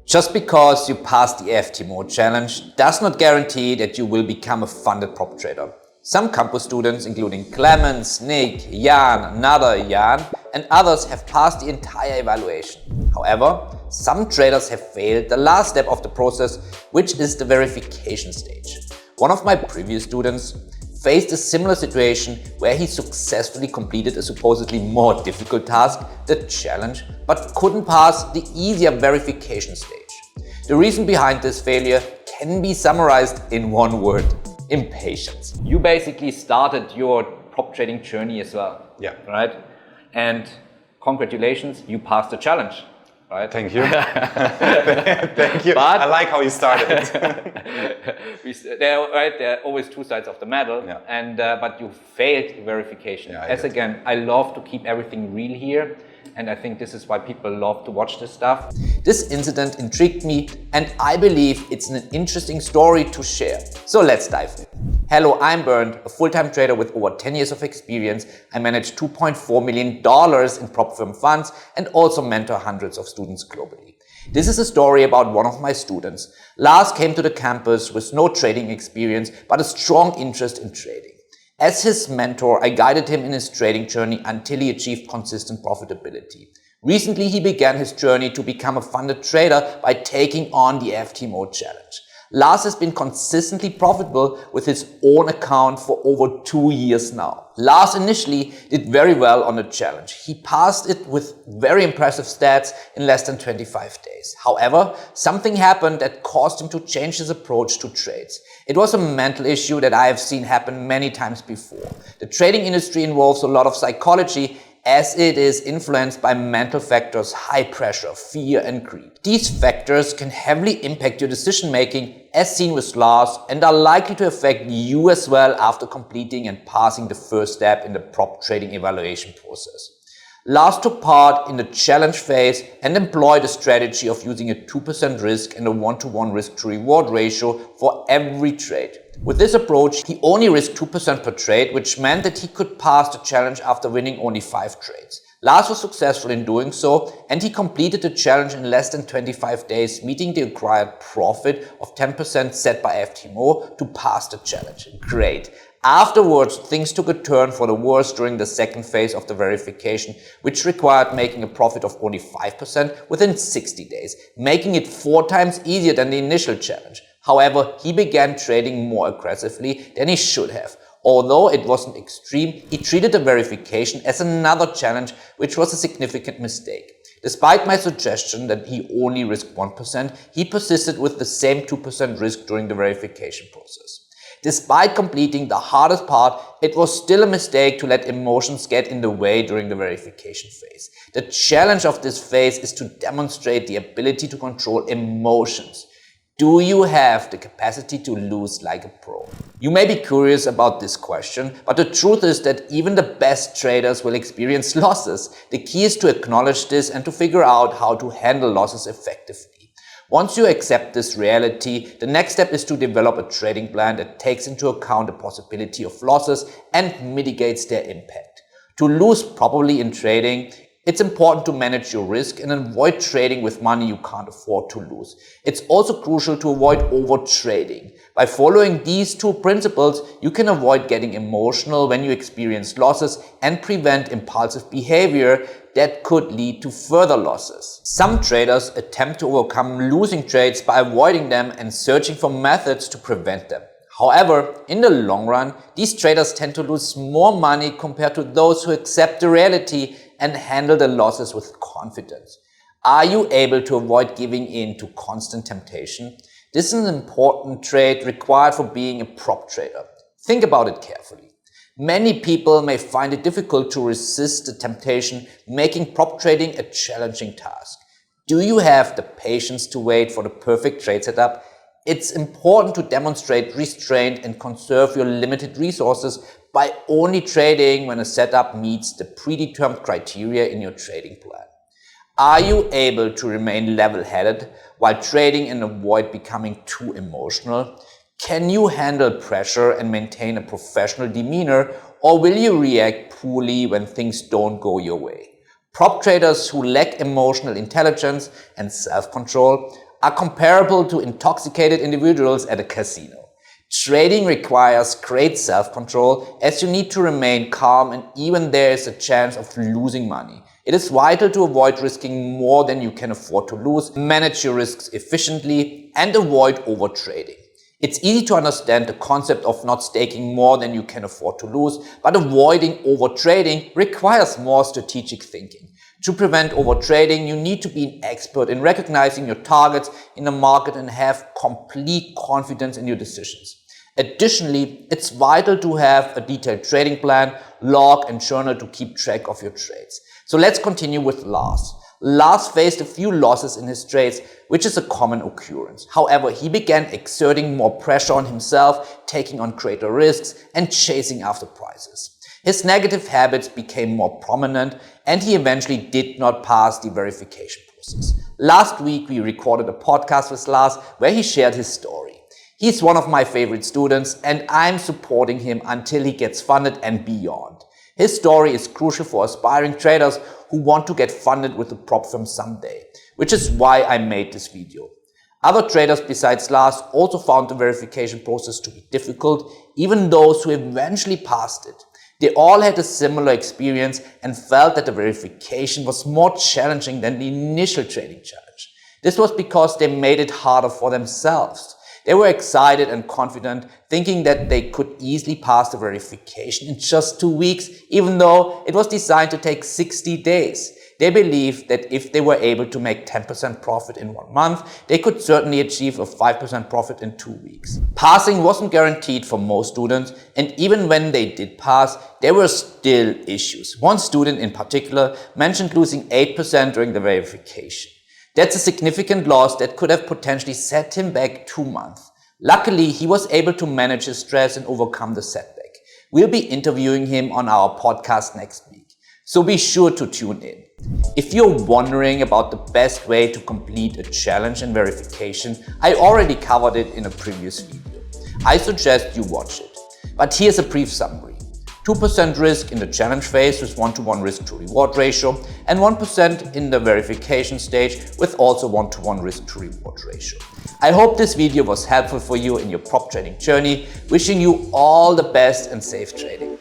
Just because you pass the FTMO challenge does not guarantee that you will become a funded prop trader. Some campus students, including Clemens, Nick, Jan, another Jan, and others have passed the entire evaluation. However, some traders have failed the last step of the process, which is the verification stage. One of my previous students faced a similar situation where he successfully completed a supposedly more difficult task, the challenge, but couldn't pass the easier verification stage. The reason behind this failure can be summarized in one word: impatience. You basically started your prop trading journey as well. Yeah. Right? And congratulations, you passed the challenge. Right? Thank you. Thank you. But I like how you started. There are always two sides of the medal, Yeah. and but you failed verification. Yeah, As again, I love to keep everything real here, and I think this is why people love to watch this stuff. This incident intrigued me, and I believe it's an interesting story to share. So let's dive in. Hello, I'm Bernd, a full-time trader with over 10 years of experience. I manage $2.4 million in prop firm funds and also mentor hundreds of students globally. This is a story about one of my students. Lars came to the campus with no trading experience, but a strong interest in trading. As his mentor, I guided him in his trading journey until he achieved consistent profitability. Recently, he began his journey to become a funded trader by taking on the FTMO challenge. Lars has been consistently profitable with his own account for over 2 years now. Lars initially did very well on the challenge. He passed it with very impressive stats in less than 25 days. However, something happened that caused him to change his approach to trades. It was a mental issue that I have seen happen many times before. The trading industry involves a lot of psychology, as it is influenced by mental factors, high pressure, fear and greed. These factors can heavily impact your decision making, as seen with Lars, and are likely to affect you as well after completing and passing the first step in the prop trading evaluation process. Lars took part in the challenge phase and employed a strategy of using a 2% risk and a 1-to-1 risk to reward ratio for every trade. With this approach, he only risked 2% per trade, which meant that he could pass the challenge after winning only 5 trades. Lars was successful in doing so, and he completed the challenge in less than 25 days, meeting the required profit of 10% set by FTMO to pass the challenge. Great. Afterwards, things took a turn for the worse during the second phase of the verification, which required making a profit of only 5% within 60 days, making it 4 times easier than the initial challenge. However, he began trading more aggressively than he should have. Although it wasn't extreme, he treated the verification as another challenge, which was a significant mistake. Despite my suggestion that he only risked 1%, he persisted with the same 2% risk during the verification process. Despite completing the hardest part, it was still a mistake to let emotions get in the way during the verification phase. The challenge of this phase is to demonstrate the ability to control emotions. Do you have the capacity to lose like a pro? You may be curious about this question, but the truth is that even the best traders will experience losses. The key is to acknowledge this and to figure out how to handle losses effectively. Once you accept this reality, the next step is to develop a trading plan that takes into account the possibility of losses and mitigates their impact. To lose properly in trading, it's important to manage your risk and avoid trading with money you can't afford to lose. It's also crucial to avoid over trading. By following these 2 principles, you can avoid getting emotional when you experience losses and prevent impulsive behavior that could lead to further losses. Some traders attempt to overcome losing trades by avoiding them and searching for methods to prevent them. However, in the long run, these traders tend to lose more money compared to those who accept the reality and handle the losses with confidence. Are you able to avoid giving in to constant temptation? This is an important trait required for being a prop trader. Think about it carefully. Many people may find it difficult to resist the temptation, making prop trading a challenging task. Do you have the patience to wait for the perfect trade setup? It's important to demonstrate restraint and conserve your limited resources by only trading when a setup meets the predetermined criteria in your trading plan. Are you able to remain level-headed while trading and avoid becoming too emotional? Can you handle pressure and maintain a professional demeanor, or will you react poorly when things don't go your way? Prop traders who lack emotional intelligence and self-control are comparable to intoxicated individuals at a casino. Trading requires great self-control, as you need to remain calm and even there is a chance of losing money. It is vital to avoid risking more than you can afford to lose, manage your risks efficiently, and avoid overtrading. It's easy to understand the concept of not staking more than you can afford to lose, but avoiding overtrading requires more strategic thinking. To prevent overtrading, you need to be an expert in recognizing your targets in the market and have complete confidence in your decisions. Additionally, it's vital to have a detailed trading plan, log and journal to keep track of your trades. So let's continue with Lars. Lars faced a few losses in his trades, which is a common occurrence. However, he began exerting more pressure on himself, taking on greater risks and chasing after prices. His negative habits became more prominent and he eventually did not pass the verification process. Last week, we recorded a podcast with Lars where he shared his story. He's one of my favorite students and I'm supporting him until he gets funded and beyond. His story is crucial for aspiring traders who want to get funded with a prop firm someday, which is why I made this video. Other traders besides Lars also found the verification process to be difficult, even those who eventually passed it. They all had a similar experience and felt that the verification was more challenging than the initial trading challenge. This was because they made it harder for themselves. They were excited and confident, thinking that they could easily pass the verification in just 2 weeks, even though it was designed to take 60 days. They believed that if they were able to make 10% profit in 1 month, they could certainly achieve a 5% profit in 2 weeks. Passing wasn't guaranteed for most students, and even when they did pass, there were still issues. One student in particular mentioned losing 8% during the verification. That's a significant loss that could have potentially set him back 2 months. Luckily, he was able to manage his stress and overcome the setback. We'll be interviewing him on our podcast next week, so be sure to tune in. If you're wondering about the best way to complete a challenge and verification, I already covered it in a previous video. I suggest you watch it. But here's a brief summary. 2% risk in the challenge phase with 1-to-1 risk to reward ratio and 1% in the verification stage with also 1-to-1 risk to reward ratio. I hope this video was helpful for you in your prop trading journey. Wishing you all the best and safe trading.